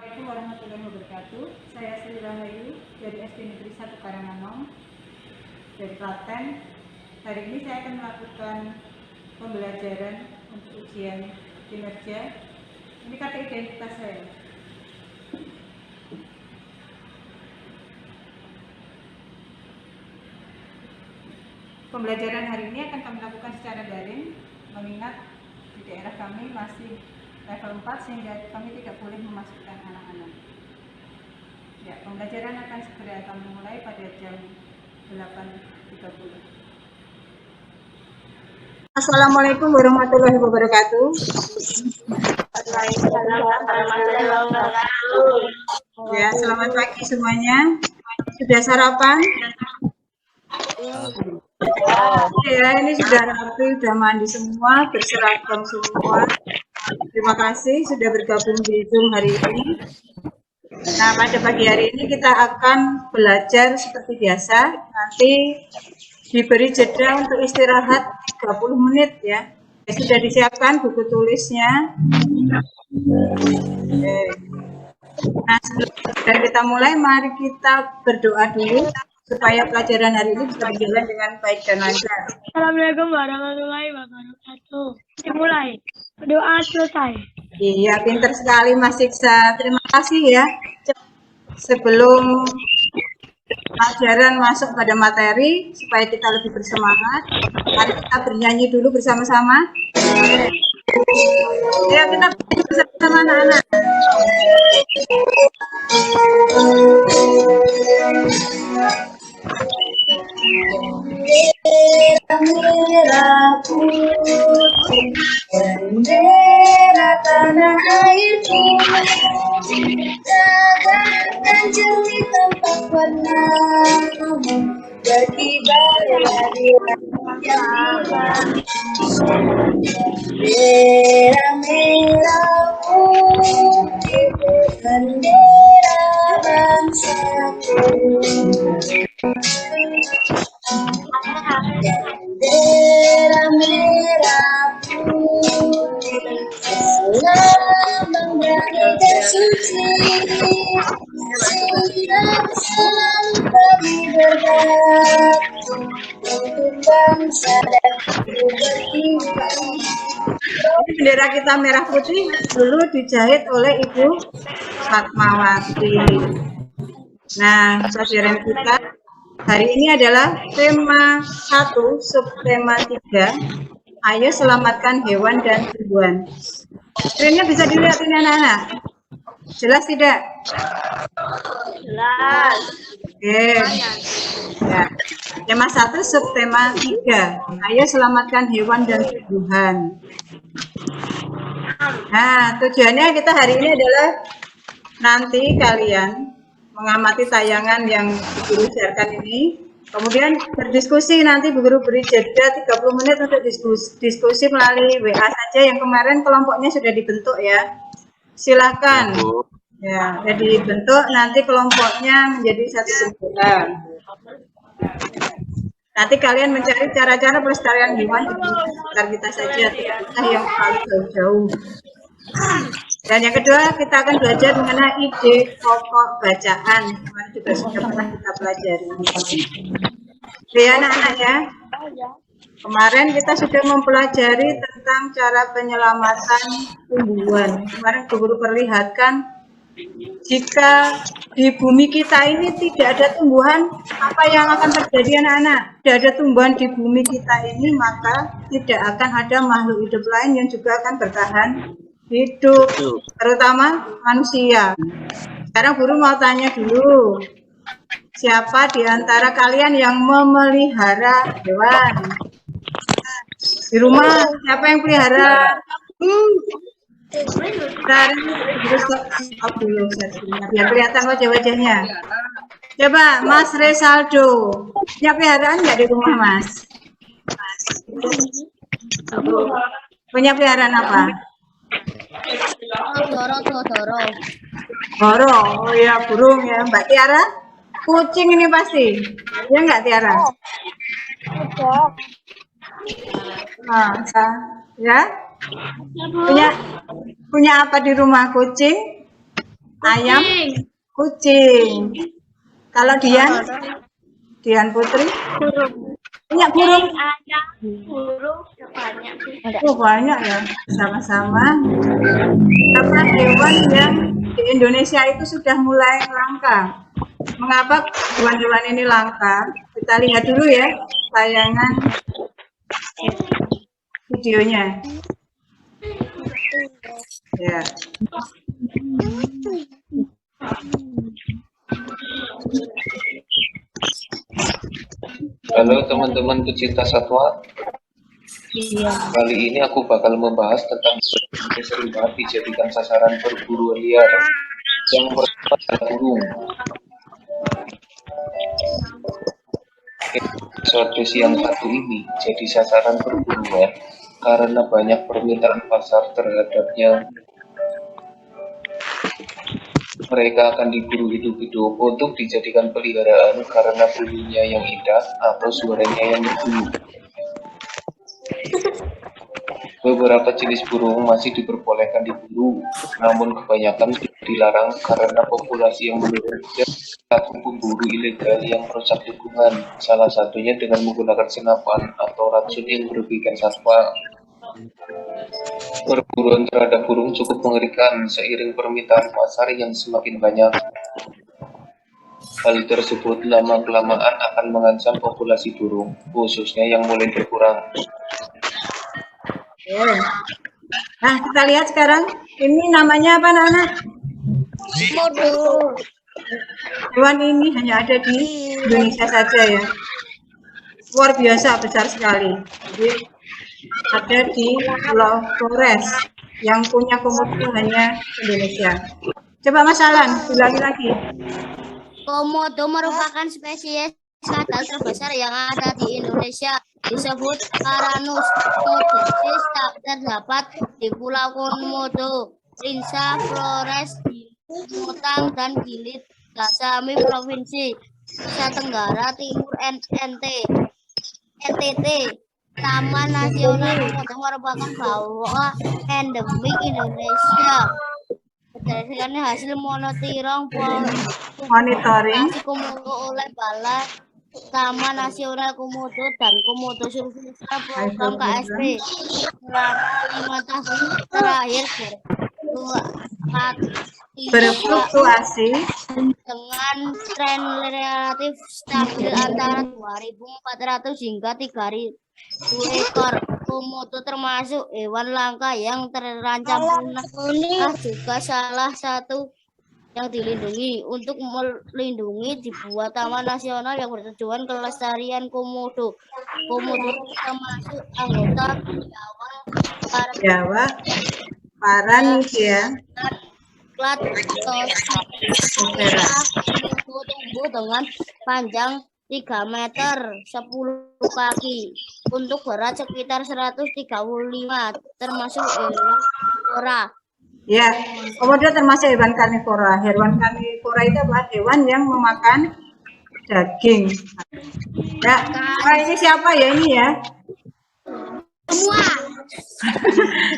Assalamualaikum warahmatullahi wabarakatuh. Saya Sri Rahayu dari SD Negeri 1 Karanganyong dari Klaten. Hari ini saya akan melakukan pembelajaran untuk ujian kinerja. Ini kartu identitas saya. Pembelajaran hari ini akan kami lakukan secara daring, mengingat di daerah kami masih level 4 sehingga kami tidak boleh memasukkan anak-anak. Ya, pembelajaran akan segera kami mulai pada jam 8.30. Assalamualaikum warahmatullahi wabarakatuh. Ya, selamat pagi semuanya. Sudah sarapan? Ya, ini sudah rapi, sudah mandi semua, berseragam semua. Terima kasih sudah bergabung di Zoom hari ini. Nah, pada pagi hari ini kita akan belajar seperti biasa. Nanti diberi jeda untuk istirahat 30 menit ya. Sudah disiapkan buku tulisnya. Nah, sebelum kita mulai, mari kita berdoa dulu supaya pelajaran hari ini bisa berjalan dengan baik dan lancar. Assalamualaikum warahmatullahi wabarakatuh. Dimulai. Doa selesai. Iya, pinter sekali Mas Siksa. Terima kasih ya. Sebelum pelajaran masuk pada materi, supaya kita lebih bersemangat, mari kita bernyanyi dulu bersama-sama. Ya, kita bersama anak-anak. Merah putih, bendera tanah airku, tegakkan jernih tempat warnamu, berkibar dari langit. Bendera merah putih, bendera bangsaku. Bendera merah putih, lambang damai dan suci, sehingga selalu kami bergerak untuk bangsa dan berdiri. Bendera kita merah putih dulu dijahit oleh Ibu Fatmawati. Nah, pelajaran kita hari ini adalah tema 1, subtema 3. Ayo selamatkan hewan dan tumbuhan. Screen-nya bisa dilihat ini anak-anak. Jelas tidak? Jelas. Oke. Ya. Tema 1, subtema 3. Ayo selamatkan hewan dan tumbuhan. Nah, tujuannya kita hari ini adalah nanti kalian mengamati tayangan yang guru siarkan ini, kemudian berdiskusi. Nanti Bu Guru beri jeda 30 menit untuk diskusi melalui WA saja. Yang kemarin kelompoknya sudah dibentuk ya. Silakan. Ya, sudah dibentuk, nanti kelompoknya menjadi satu sempurna. Nanti kalian mencari cara-cara pelestarian hewan di sekitar kita saja, tidak usah yang paling jauh-jauh. Dan yang kedua, kita akan belajar mengenai ide pokok bacaan. Kemarin juga sudah pernah kita pelajari. Ya anak-anak ya. Kemarin kita sudah mempelajari tentang cara penyelamatan tumbuhan. Kemarin guru perlihatkan jika di bumi kita ini tidak ada tumbuhan, apa yang akan terjadi anak-anak? Tidak ada tumbuhan di bumi kita ini, maka tidak akan ada makhluk hidup lain yang juga akan bertahan hidup, terutama manusia. Sekarang guru mau tanya dulu, siapa di antara kalian yang memelihara hewan? Di rumah siapa yang pelihara? Biar kelihatan wajah-wajahnya. Coba Mas Resaldo, punya peliharaan nggak di rumah Mas? Punya peliharaan apa? Doro, oh ya burung ya. Mbak Tiara, kucing ini pasti. Ya nggak Tiara? Nah, ya. Punya apa di rumah? Kucing? ayam, kucing. Kalau Dian Putri, punya burung. Ayam, burung, banyak sih. Oh banyak ya, sama-sama. Apa hewan yang di Indonesia itu sudah mulai langka? Mengapa hewan-hewan ini langka? Kita lihat dulu ya tayangan videonya. Ya. Halo teman-teman pecinta satwa. Kali ini aku bakal membahas tentang yang sering banget dijadikan sasaran perburuan liar. Yang pertama adalah burung. Episode yang satu ini jadi sasaran perburuan karena banyak permintaan pasar terhadapnya. Mereka akan diburu hidup-hidup untuk dijadikan peliharaan karena bulunya yang indah atau suaranya yang merdu. Beberapa jenis burung masih diperbolehkan diburu, namun kebanyakan dilarang karena populasi yang menurun dan satu pemburu ilegal yang merusak lingkungan, salah satunya dengan menggunakan senapan atau racun yang merugikan satwa. Perburuan terhadap burung cukup mengerikan seiring permintaan pasar yang semakin banyak. Hal tersebut lama-kelamaan akan mengancam populasi burung, khususnya yang mulai berkurang. Nah, kita lihat sekarang. Ini namanya apa, anak-anak? Komodo. Hewan ini hanya ada di Indonesia saja ya. Luar biasa, besar sekali. Jadi, ada di Pulau Flores. Yang punya komodo hanya Indonesia. Coba Mas Alan, ulangi lagi. Komodo merupakan spesies kadal terbesar yang ada di Indonesia. Disebut Caranus modesis, terdapat di Pulau Komodo, Prinsa Flores, Mutang, dan Gilit Gasami, Provinsi Nusa Tenggara Timur, NTT. Taman Nasional Komodo merupakan bawah endemik Indonesia. Berdasarkan hasil monitoring Komodo oleh Balai Taman Nasional Komodo dan Komodo Survey Program KSP selama 5 tahun terakhir Berfluktuasi dengan tren relatif stabil antara 2.400 hingga 3.000 ekor. Komodo termasuk hewan langka yang terancam punah, juga salah satu yang dilindungi. Untuk melindungi dibuat Taman Nasional yang bertujuan kelestarian komodo. Komodo termasuk anggota Jawa, Paranesia, tumbuh dengan panjang 3 meter 10 kaki untuk berat sekitar 135, termasuk karnivora. Ya, komodo termasuk hewan karnivora. Hewan karnivora itu adalah hewan yang memakan daging. Ya, ini siapa ya ini ya? Semua.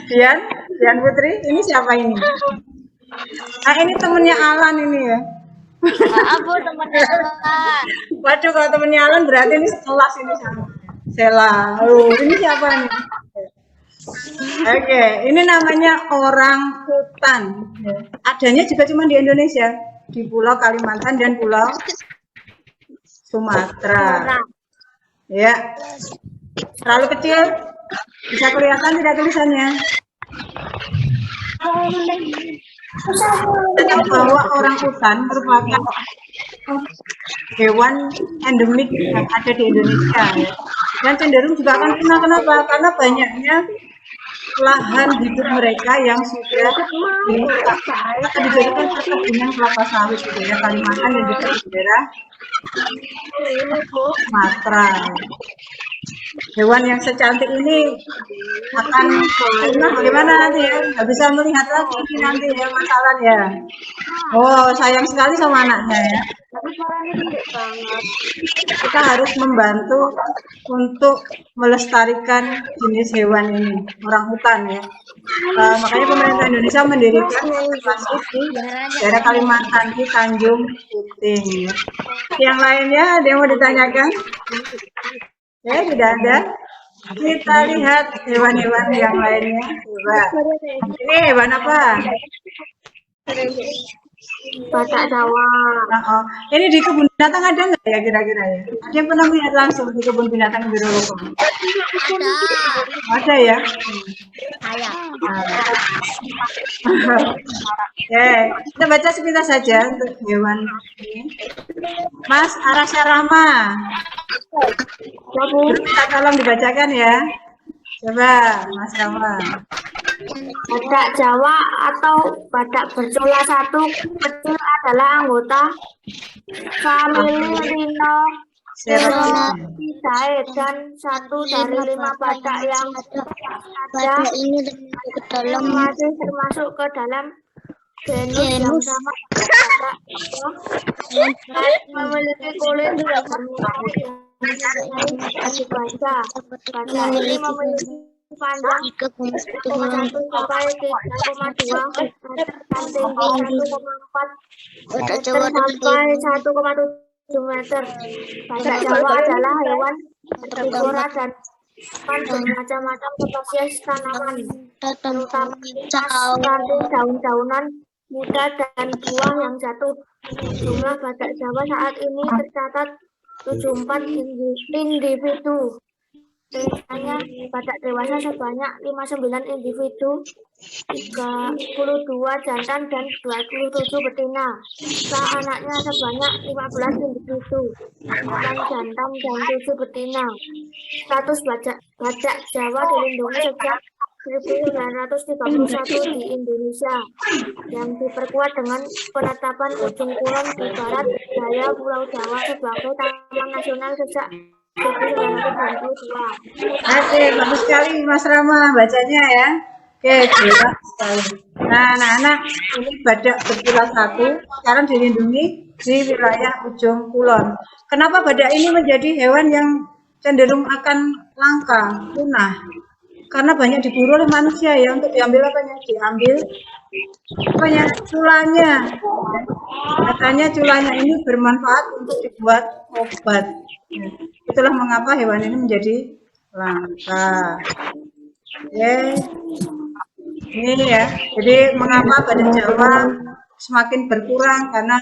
Dian Putri, ini siapa ini? Nah, ini temennya Alan ini ya. Aku temannya Alan. Waduh, kalau temennya Alan berarti ini sekelas ini sama Sela. Ini siapa nih? Oke, ini namanya orang hutan. Adanya juga cuma di Indonesia, di Pulau Kalimantan dan Pulau Sumatera. Ya, terlalu kecil, bisa kelihatan tidak tulisannya? Kita tahu bahwa orang hutan merupakan hewan endemik yang ada di Indonesia, ya. Dan cenderung juga akan punah. Kenapa? Karena banyaknya lahan hidup mereka yang sudah dijadikan perkebunan kelapa sawit di daerah Kalimantan dan juga di daerah Sumatera. hewan yang secantik ini akan bagaimana nanti ya? Nggak bisa melihat lagi nanti ya masalah ya. Oh, sayang sekali sama anaknya ya. Tapi suaranya gede banget. Kita harus membantu untuk melestarikan jenis hewan ini, orang hutan ya. Makanya pemerintah Indonesia mendirikan konservasi di daerah Kalimantan di Tanjung Puting. Ya. Yang lainnya ada yang mau ditanyakan? Ya, tidak ada. Kita lihat hewan-hewan yang lainnya. Coba. Ini hewan apa? Badak Jawa. Oh. Ini di kebun binatang ada nggak ya kira-kira ya? Ada yang pernah lihat langsung di kebun binatang Wiroloko? Ada. Ada ya? Saya. Oke, kita baca sepintas saja untuk hewan ini. Mas Arasya Rama, minta tolong dibacakan ya. Coba Mas Rama. Badak Jawa atau badak bercula satu kecil adalah anggota famili Rhinoceratidae dan satu dari 5 badak yang ada ini termasuk ke dalam masih termasuk ke dalam genus yang sama. Badak memiliki kulit dibaca. Badak ini memiliki panjang 1,1 sampai 3,2 meter dan tinggi 1,4 meter sampai 1,7 meter. Badak Jawa adalah hewan herbivora dan makan bermacam-macam spesies tanaman, terutama seperti daun-daunan muda dan buah yang jatuh. Jumlah badak Jawa saat ini tercatat 74 individu. Sisanya badak dewasa sebanyak 59 individu, 32 jantan dan 27 betina. Anaknya sebanyak 15 individu, 8 jantan dan 7 betina. Status badak Jawa dilindungi sejak 1931 di Indonesia, yang diperkuat dengan penetapan ujung kulon di barat daya Pulau Jawa sebagai Taman Nasional sejak 1992. Oke, bagus sekali Mas Rama bacanya ya. Oke, jelas sekali. Nah, anak-anak, ini badak bercula satu sekarang dilindungi di wilayah Ujung Kulon. Kenapa badak ini menjadi hewan yang cenderung akan langka, punah? Karena banyak diburu oleh manusia ya, untuk diambil apanya? Diambil apanya? Culanya. Katanya culanya ini bermanfaat untuk dibuat obat. Ya. Itulah mengapa hewan ini menjadi langka. Oke. Ini ya. Jadi mengapa badak Jawa semakin berkurang karena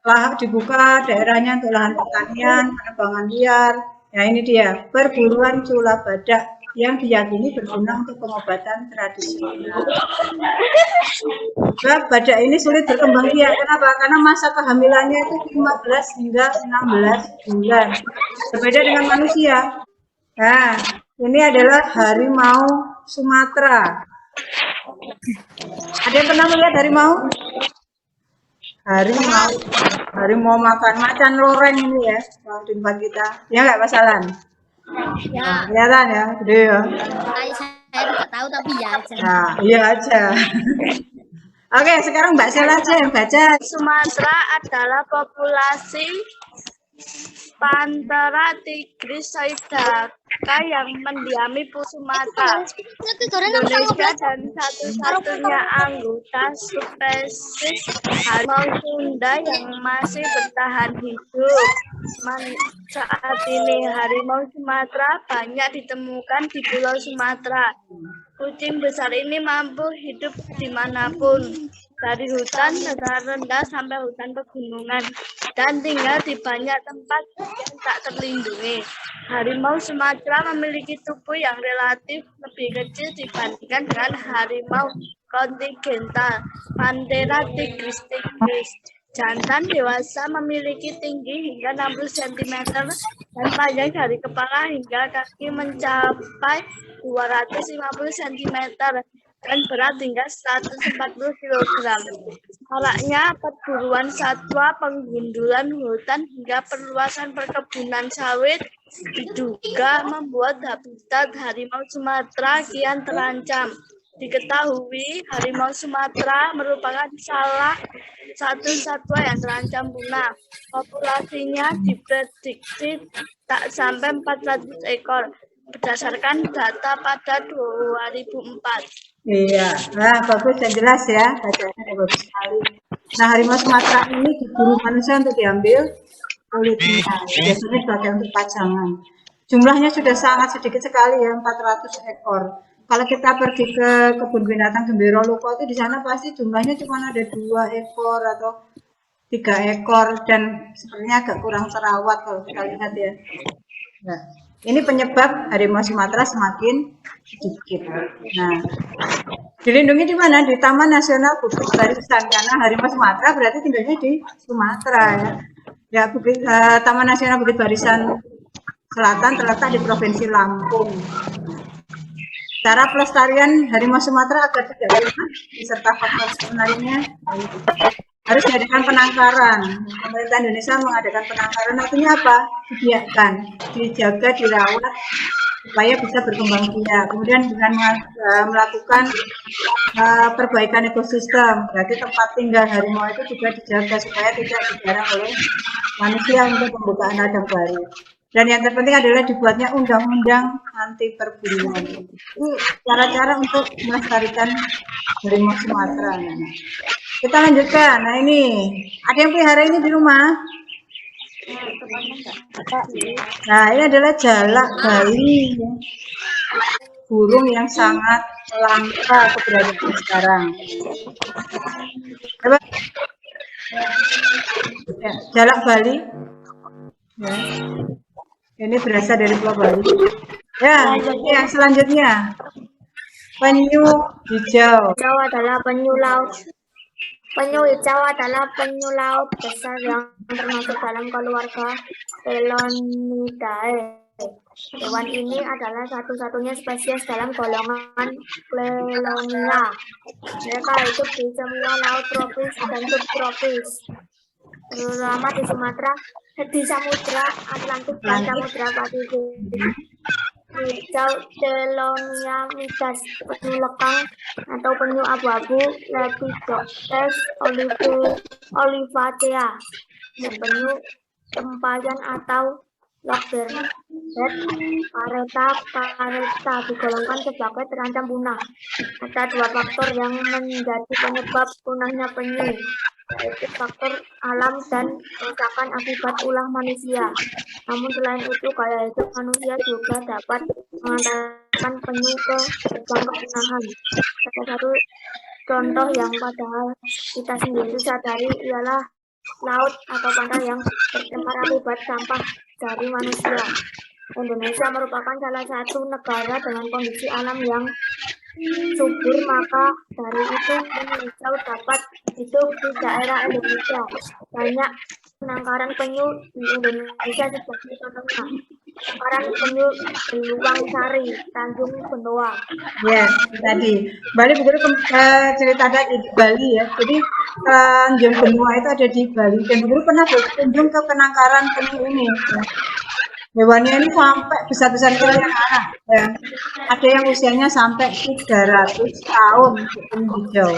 lahan dibuka daerahnya untuk lahan pertanian, penebangan liar. Ya ini dia, perburuan cula badak yang diyakini berguna untuk pengobatan tradisional. Sebab badak ini sulit berkembang biak. Kenapa? Karena masa kehamilannya itu 15 hingga 16 bulan. Berbeda dengan manusia. Nah, ini adalah harimau Sumatera. Ada yang pernah melihat harimau? Harimau makan macan loreng ini ya, kalau di tempat kita. Ya nggak pasalan? ya. Kelihatan ya, gede ya. Saya tidak tahu tapi ya aja. Nah, iya aja. Oke, sekarang Mbak Sela aja yang baca. Sumatera adalah populasi Panthera tigris saidaka yang mendiami Sumatera, Indonesia, dan satu-satunya anggota subspesies harimau Sunda yang masih bertahan hidup. Saat ini harimau Sumatera banyak ditemukan di Pulau Sumatera. Kucing besar ini mampu hidup dimanapun, dari hutan rendah sampai hutan pegunungan, dan tinggal di banyak tempat yang tak terlindungi. Harimau Sumatera memiliki tubuh yang relatif lebih kecil dibandingkan dengan harimau kontinental Panthera tigris. Jantan dewasa memiliki tinggi hingga 60 cm dan panjang dari kepala hingga kaki mencapai 250 cm dan berat hingga 140 kg. Maraknya perburuan satwa, penggundulan hutan hingga perluasan perkebunan sawit diduga membuat habitat harimau Sumatera kian terancam. Diketahui harimau Sumatera merupakan salah satu satwa yang terancam punah. Populasinya diprediksi tak sampai 400 ekor berdasarkan data pada 2004. Iya, nah bagus dan jelas ya, bacaannya bagus sekali. Nah, harimau Sumatera ini diburu manusia untuk diambil kulitnya, biasanya dipakai untuk pajangan. Jumlahnya sudah sangat sedikit sekali ya, 400 ekor. Kalau kita pergi ke kebun binatang Gembira Luko itu di sana pasti jumlahnya cuma ada 2 ekor atau 3 ekor dan sepertinya agak kurang terawat kalau kita lihat ya. Nah, ini penyebab harimau Sumatera semakin sedikit. Nah, dilindungi di mana? Di Taman Nasional Bukit Barisan, karena harimau Sumatera berarti tinggalnya di Sumatera ya. Ya, Taman Nasional Bukit Barisan Selatan terletak di Provinsi Lampung. Cara pelestarian harimau Sumatera agar tidak punah beserta faktor lainnya harus diadakan penangkaran. Pemerintah Indonesia mengadakan penangkaran, artinya apa? Dibiarkan, dijaga, dirawat supaya bisa berkembang biak. Kemudian dengan melakukan perbaikan ekosistem, berarti tempat tinggal harimau itu juga dijaga supaya tidak dijarah oleh manusia untuk pembukaan ladang baru. Dan yang terpenting adalah dibuatnya undang-undang anti perburuan. Ini cara-cara untuk melestarikan harimau Sumatera. Kita lanjutkan. Nah ini, ada yang pelihara ini di rumah? Nah ini adalah jalak Bali, burung yang sangat langka keberadaan sekarang. Coba. Ya, jalak Bali. Ya. Ini berasal dari Pulau Bali. Ya, yang selanjutnya penyu hijau. Hijau adalah penyu laut. Penyu hijau adalah penyu laut besar yang termasuk dalam keluarga Phelonidae. Hewan ini adalah satu-satunya spesies dalam golongan Phelonia. Mereka hidup di semua laut tropis dan subtropis, terutama di Sumatera, di Samudra Atlantik dan Samudra Pasifik. Hijau Phelonia midas, penyu lekang atau penyu abu-abu Lepidopteris olivacea, dan penyu tempayan atau Loggerhead pareta digolongkan sebagai terancam punah. Ada 2 faktor yang menjadi penyebab punahnya penyu, yaitu faktor alam dan kerusakan akibat ulah manusia. Namun selain itu, gaya hidup manusia juga dapat mengantarkan penyu ke gerbang kepunahan. Salah satu contoh yang padahal kita sendiri sadari ialah laut atau pantai yang tercemar akibat sampah dari manusia. Indonesia merupakan salah satu negara dengan kondisi alam yang subur, maka dari itu penyu hijau dapat hidup di daerah Indonesia. Banyak penangkaran penyu di Indonesia seperti contohnya penangkaran penyu Beluang Sari, Tanjung Benoa. Ya, tadi Bali begitu cerita tadi di Bali ya. Jadi Tanjung Benoa itu ada di Bali dan begitu pernah berkunjung ke penangkaran penyu ini. Ya. Hewannya ini sampai besar-besar kali anak. Ya. Ada yang usianya sampai 300 tahun untuk penyu hijau.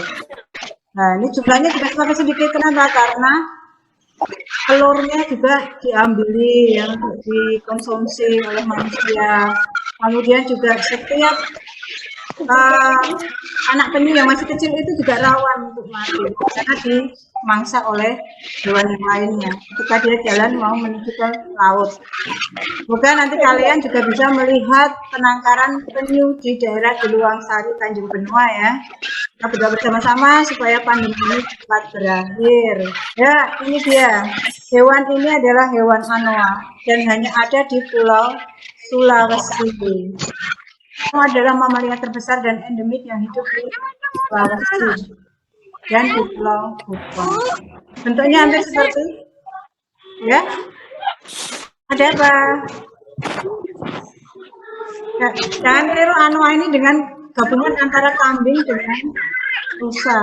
Nah, ini jumlahnya juga semakin sedikit. Kenapa? Karena telurnya juga diambili yang dikonsumsi oleh manusia. Kemudian juga setiap anak penyu yang masih kecil itu juga rawan untuk mati karena dimangsa oleh hewan yang lainnya ketika dia jalan mau menuju ke laut. Semoga nanti kalian juga bisa melihat penangkaran penyu di daerah Beluang Sari, Tanjung Benoa ya. Kita berdoa bersama-sama supaya pandemi ini cepat berakhir. Ya, ini dia. Hewan ini adalah hewan anoa dan hanya ada di Pulau Sulawesi. Itu adalah mamalia terbesar dan endemik yang hidup di Sulawesi dan di Pulau Buton. Bentuknya hampir seperti, ya, ada apa? Ya, jangan keliru anoa ini dengan gabungan antara kambing dengan rusa.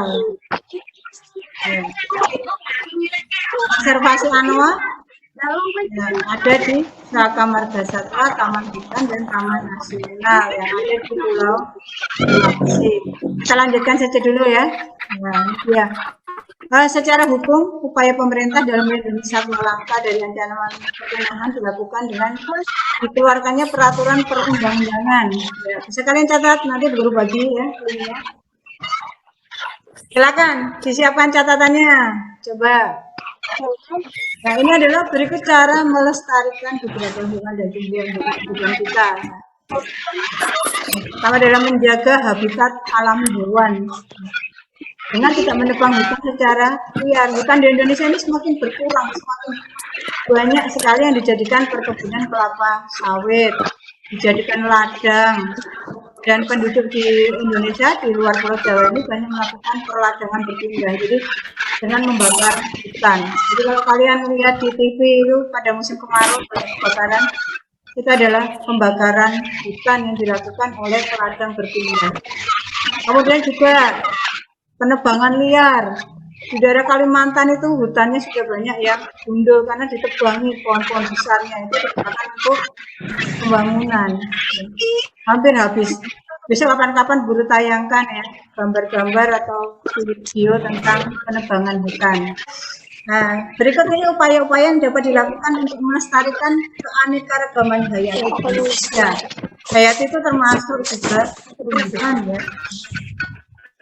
Ya. Observasi anoa ya, ada di Saka Marga Satwa, Taman Hutan, dan Taman Nasional yang ada di Pulau Sulawesi. Kita lanjutkan saja dulu ya. Nah, ya. Secara hukum, upaya pemerintah dalam melindungi satwa langka dari ancaman kepunahan dilakukan dengan dikeluarkannya peraturan perundang-undangan. Ya, bisa kalian catat nanti baru bagi ya. Silakan disiapkan catatannya. Coba. Nah, ini adalah berikut cara melestarikan beberapa hewan dan tumbuhan di kehidupan kita. Pertama adalah menjaga habitat alami hewan. Dengan tidak menebang hutan secara liar. Hutan di Indonesia ini semakin berkurang, semakin banyak sekali yang dijadikan perkebunan kelapa sawit, dijadikan ladang. Dan penduduk di Indonesia di luar Pulau Jawa ini banyak melakukan perladangan berpindah. Jadi dengan membakar hutan. Jadi kalau kalian lihat di TV itu pada musim kemarau kebakaran, itu adalah pembakaran hutan yang dilakukan oleh peladang berpindah. Kemudian juga penebangan liar. Di daerah Kalimantan itu hutannya sudah banyak yang gundul karena ditebangi pohon-pohon besarnya itu digunakan untuk pembangunan. Hampir habis. Besok kapan-kapan Guru tayangkan ya gambar-gambar atau video tentang penebangan hutan. Nah, berikut ini upaya-upaya yang dapat dilakukan untuk melestarikan keanekaragaman hayati Indonesia. Hayati itu termasuk juga perlindungan ya.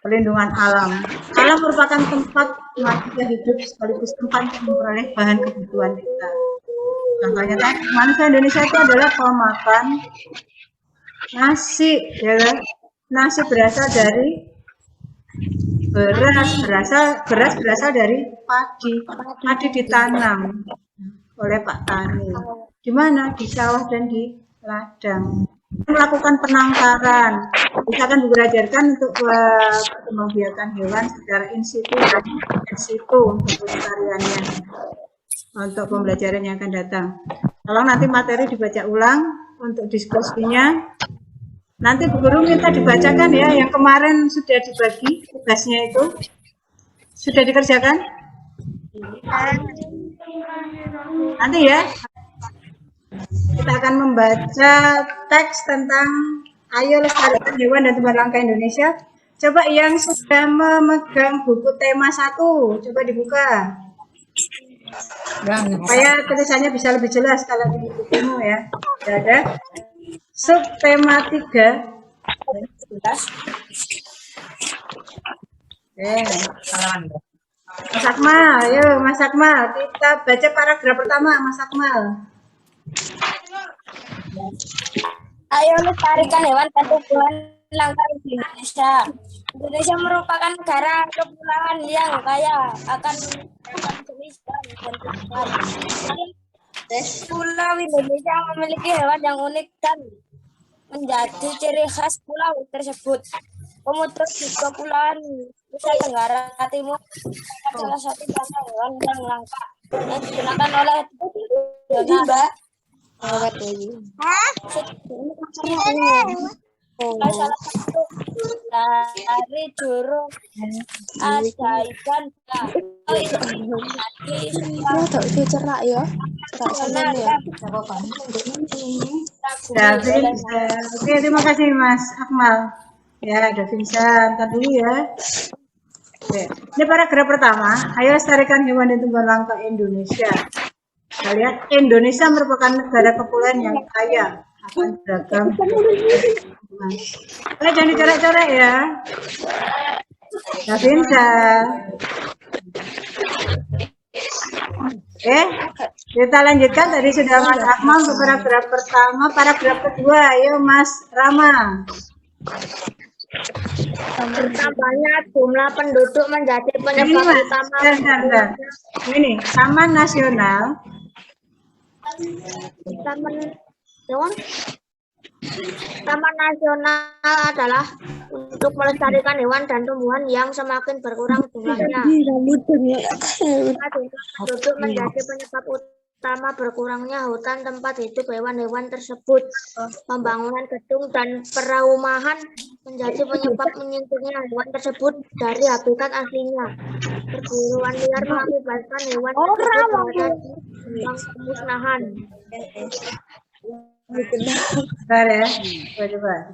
Perlindungan alam. Alam merupakan tempat manusia hidup sekaligus tempat memperoleh bahan kebutuhan kita. Contohnya kan, manusia Indonesia itu adalah pemakan nasi, ya kan? Nasi berasal dari beras berasal dari padi ditanam oleh Pak Tani. Di mana? Di sawah dan di ladang. Melakukan penangkaran, misalkan belajarkan untuk perkembangbiakan hewan secara in situ dan ex situ untuk pelestariannya, untuk pembelajaran yang akan datang. Tolong nanti materi dibaca ulang untuk diskusinya. Nanti Bu Guru minta dibacakan ya, yang kemarin sudah dibagi tugasnya itu sudah dikerjakan. Nanti ya. Kita akan membaca teks tentang Ayo Lestarikan Hewan dan Tumbuhan Langka Indonesia. Coba yang sudah memegang buku tema 1, coba dibuka. Supaya tulisannya bisa lebih jelas kalau di bukumu ya. Sudah ada. Subtema 3. Mas Akmal, ayo Mas Akmal, kita baca paragraf pertama Mas Akmal. Ayo lestarikan hewan dan tumbuhan langka di Indonesia. Indonesia merupakan negara kepulauan yang kaya akan jenis dan tumbuhan. Pulau Indonesia memiliki hewan yang unik dan menjadi ciri khas pulau tersebut. Komodo di Kepulauan Nusa Tenggara Timur salah satu bangsa hewan yang langka yang digunakan oleh salah satu dari juru ajaiban cerak ya. Oke, terima kasih Mas Akmal. Ya, ada Vincent tadi ya. Oke. Ini paragraf pertama. Ayo lestarikan hewan dan tumbuhan langka Indonesia. Kita lihat, Indonesia merupakan negara kepulauan yang kaya akan beragam. Jangan dicoret-coret ya. Nah, Vincent. Oke, kita lanjutkan. Tadi sudah Mas Akmal untuk paragraf pertama. Paragraf kedua, ayo Mas Rama. Bertambahnya jumlah penduduk menjadi penyebab utama. Ini Taman Nasional. Taman Nasional adalah untuk melestarikan hewan dan tumbuhan yang semakin berkurang jumlahnya. Jumlah penduduk menjadi penyebab utama berkurangnya hutan tempat hidup hewan-hewan tersebut. Pembangunan gedung dan perumahan menjadi penyebab menyingkirnya hewan tersebut dari habitat aslinya. Perburuan liar mengakibatkan hewan tersebut berada di ambang pemusnahan. Bentar ya. Coba.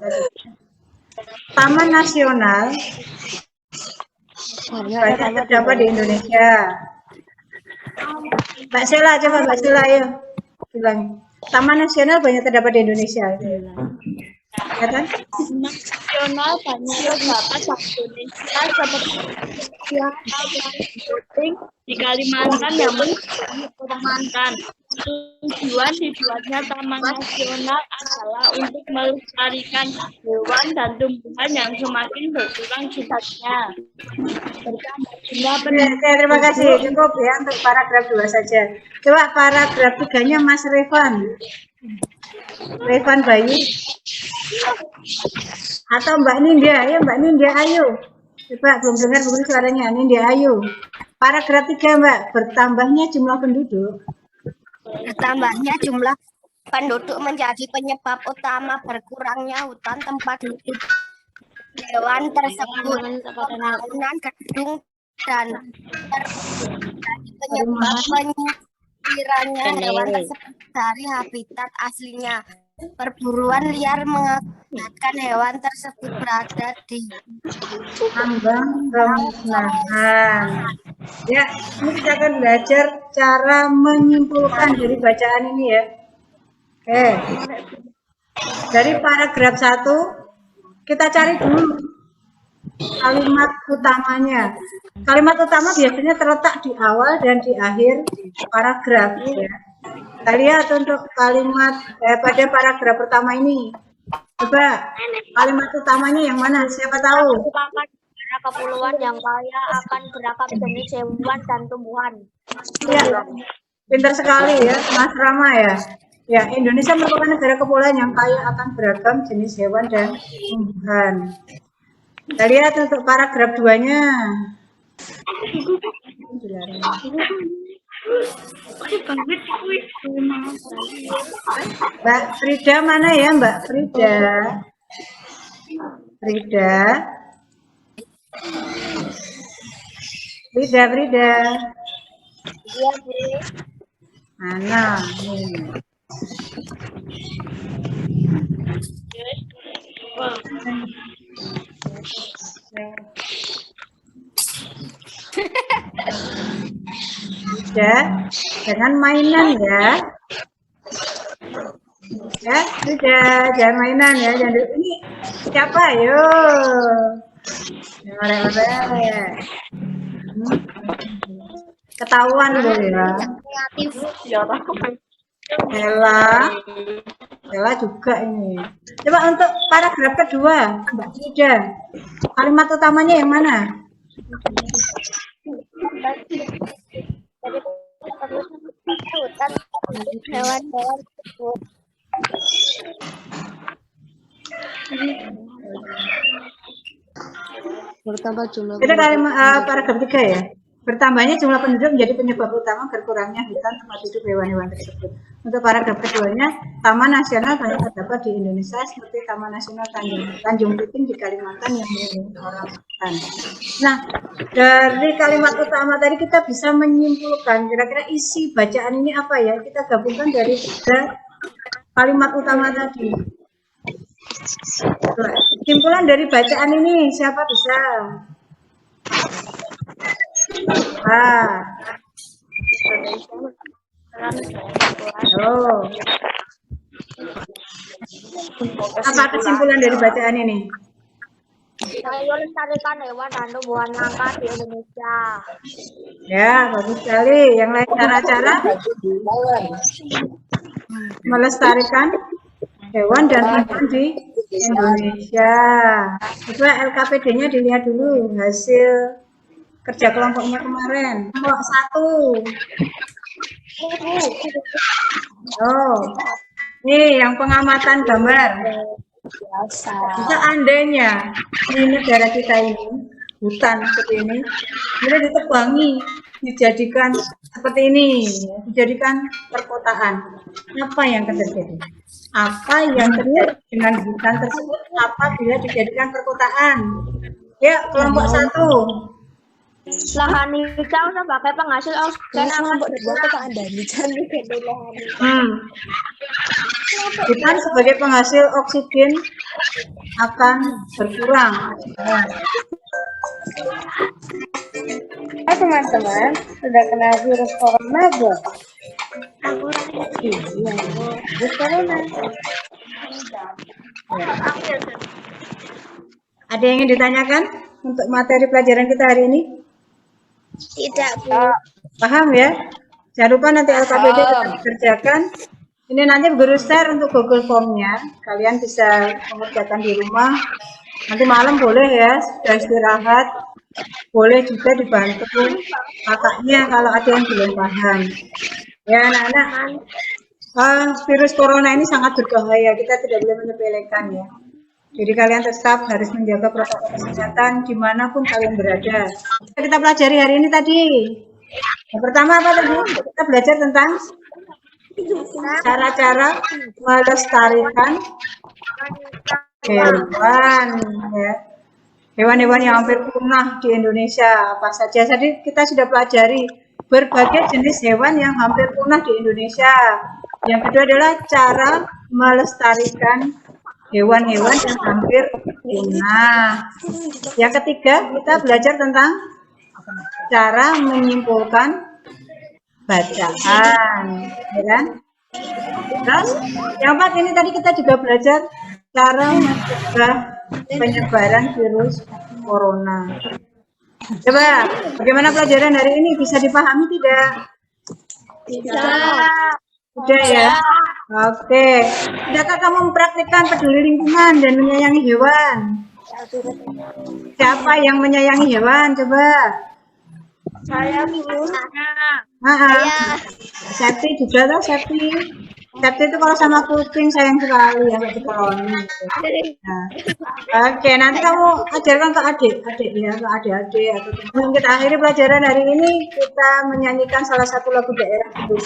Taman nasional banyak terdapat di Indonesia. Mbak Sela, coba Mbak Sela, ayo bilang. Taman nasional banyak terdapat di Indonesia. Ya kan? Nasional banyak terdapat di Indonesia seperti di Kalimantan yang Kalimantan. Tujuan dibuatnya Taman Nasional adalah untuk melestarikan hewan dan tumbuhan yang semakin berkurang jumlahnya. Oke, terima kasih. Cukup ya untuk paragraf 2 saja. Coba paragraf 3-nya Mas Revan. Revan Bayu. Atau Mbak Nindya, ayo Mbak Nindya, ayo. Coba belum dengar begini suaranya, Nindya, ayo. Paragraf 3 Mbak, bertambahnya jumlah penduduk. Bertambahnya jumlah penduduk menjadi penyebab utama berkurangnya hutan tempat hidup hewan tersebut. Pembangunan gedung dan penyebab penyingkirannya hewan tersebut dari habitat aslinya. Perburuan liar mengakibatkan hewan tersebut berada di ambang pemusnahan. Ya, ini kita akan belajar cara menyimpulkan dari bacaan ini ya. Oke. Dari paragraf 1 kita cari dulu kalimat utamanya. Kalimat utama biasanya terletak di awal dan di akhir paragraf ya. Kita lihat untuk kalimat pada paragraf pertama ini. Coba kalimat utamanya yang mana? Siapa tahu? Negara kepulauan yang kaya akan beragam jenis hewan dan tumbuhan. Ya, pintar sekali ya, Mas Rama ya. Ya, Indonesia merupakan negara kepulauan yang kaya akan beragam jenis hewan dan tumbuhan. Kita lihat untuk paragraf 2-nya. Mbak Frida mana ya, Mbak Frida? Frida. Mana? Ya, jangan mainan ya. Ya, sudah, jangan mainan ya. Ini siapa? Yo. Ketahuan loh ya. Ella juga ini. Coba untuk paragraf kedua, Mbak Frida. Kalimat utamanya yang mana? Hewan-hewan bertambah jumlah Itu kalimat paragraf 3 ya. Bertambahnya jumlah penduduk menjadi penyebab utama berkurangnya hutan tempat hidup hewan-hewan tersebut. Untuk paragraf keduanya, taman nasional banyak terdapat di Indonesia seperti Taman Nasional Tanjung Piting di Kalimantan yang melindungi orang hutan. Nah, dari kalimat utama tadi kita bisa menyimpulkan kira-kira isi bacaan ini apa ya? Kita gabungkan dari tiga kalimat utama tadi. Kesimpulan dari bacaan ini siapa bisa? Apa kesimpulan dari bacaan ini? Ayo lestarikan hewan dan tumbuhan langka di Indonesia. Ya, bagus sekali. Yang lain cara-cara melestarikan hewan dan tumbuhan di Indonesia. Coba LKPD-nya dilihat dulu hasil kerja kelompoknya kemarin. Kok 1. Oh, nih yang pengamatan gambar. Seandainya di negara kita ini hutan seperti ini, kemudian ditebangi, dijadikan seperti ini, ya, dijadikan perkotaan. Apa yang akan terjadi? Apa yang terjadi dengan hutan tersebut apabila dijadikan perkotaan? Ya, kelompok 1. Lahan hijau sebagai penghasil oksigen akan Hutan sebagai penghasil oksigen akan berkurang. Teman-teman, sudah kena virus corona belum? Iya, virus corona. Ada yang ingin ditanyakan untuk materi pelajaran kita hari ini? Tidak, Bu. Paham ya? Jangan lupa nanti LKPD kita kerjakan. Ini nanti guru share untuk Google Form-nya. Kalian bisa mengerjakan di rumah. Nanti malam boleh ya, sudah istirahat. Boleh juga dibantu kakaknya kalau ada yang belum paham. Ya anak-anak, virus corona ini sangat berbahaya. Kita tidak boleh menyepelekan ya. Jadi kalian tetap harus menjaga protokol kesehatan dimanapun kalian berada. Kita pelajari hari ini tadi. Yang pertama apa tadi? Kita belajar tentang cara-cara melestarikan hewan, ya. Hewan-hewan yang hampir punah di Indonesia apa saja. Tadi kita sudah pelajari berbagai jenis hewan yang hampir punah di Indonesia. Yang kedua adalah cara melestarikan hewan-hewan yang hampir punah. Yang ketiga, kita belajar tentang cara menyimpulkan bacaan, ya kan? Terus, yang keempat ini tadi kita juga belajar cara mencegah penyebaran virus corona. Coba, bagaimana pelajaran hari ini? Bisa dipahami tidak? Sudah ya? Oke. Sudahkah kamu mempraktikkan peduli lingkungan dan menyayangi hewan? Siapa yang menyayangi hewan? Coba. saya Bu. Septi juga loh, Septi. Septi itu kalau sama kucing sayang sekali ya, kayak dikeloni. Nah. Oke, nanti kamu ajarkan ke adik-adik ya, ke adik-adik atau teman. Kita akhiri pelajaran hari ini, kita menyanyikan salah satu lagu daerah dulu.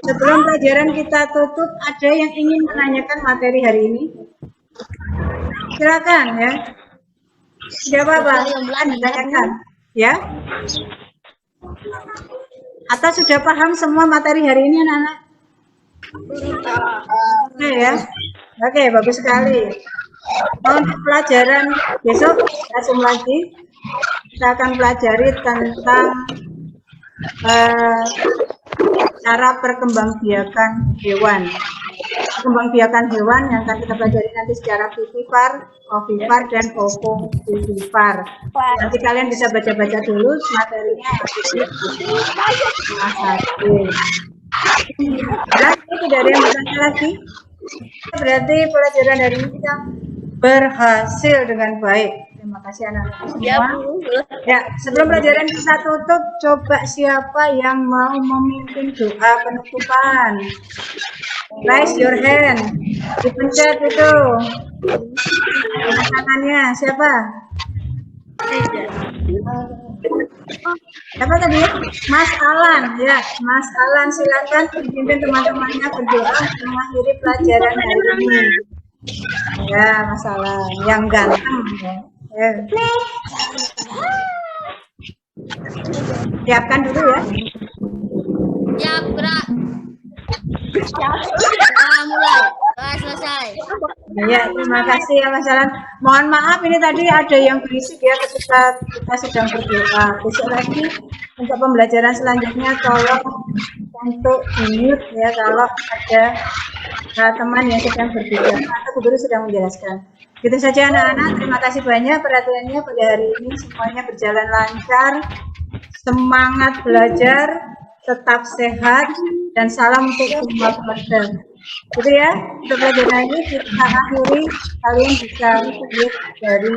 Sebelum pelajaran kita tutup, ada yang ingin menanyakan materi hari ini? Silakan ya. Tidak apa-apa, ditanyakan ya. Atau sudah paham semua materi hari ini anak-anak? Oke ya. Oke, bagus sekali. Untuk pelajaran besok langsung lagi kita akan pelajari tentang cara perkembangbiakan hewan. Perkembangbiakan hewan yang akan kita pelajari nanti secara vivipar, ovipar, dan ovovivipar. Nanti kalian bisa baca-baca dulu materinya. Berarti tidak ada yang bertanya lagi. Berarti pelajaran hari ini kita berhasil dengan baik. Terima kasih anak-anak semua. Ya, sebelum pelajaran kita tutup, coba siapa yang mau memimpin doa penutupan? Raise your hand. Dipencet itu. Tangannya siapa? Siapa tadi? Mas Alan, ya. Mas Alan, silakan pimpin teman-temannya berdoa mengakhiri pelajaran hari ini. Ya, Mas Alan, yang ganteng. Ya. Siapkan dulu ya. Siap, gerak. Mulai. Selesai. Ya, terima kasih ya Mas Alan. Mohon maaf ini tadi ada yang berisik ya ketika kita sedang berdoa. Besok lagi Untuk pembelajaran selanjutnya tolong untuk di-mute ya kalau ada teman yang sedang berbicara atau guru sedang menjelaskan. Gitu saja anak-anak, terima kasih banyak perhatiannya pada hari ini, semuanya berjalan lancar, semangat belajar, tetap sehat, dan salam untuk semua keluarga. Gitu ya, untuk pelajaran ini kita akhiri, kalian bisa lihat dari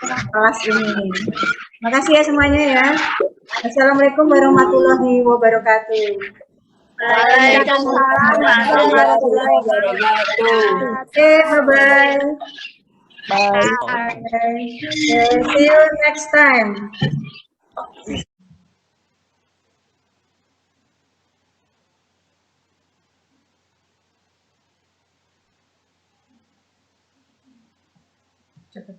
kelas ini. Makasih ya semuanya ya. Assalamualaikum warahmatullahi wabarakatuh. Waalaikumsalam warahmatullahi wabarakatuh. Oke, bye-bye. Bye. See you next time. Cepet.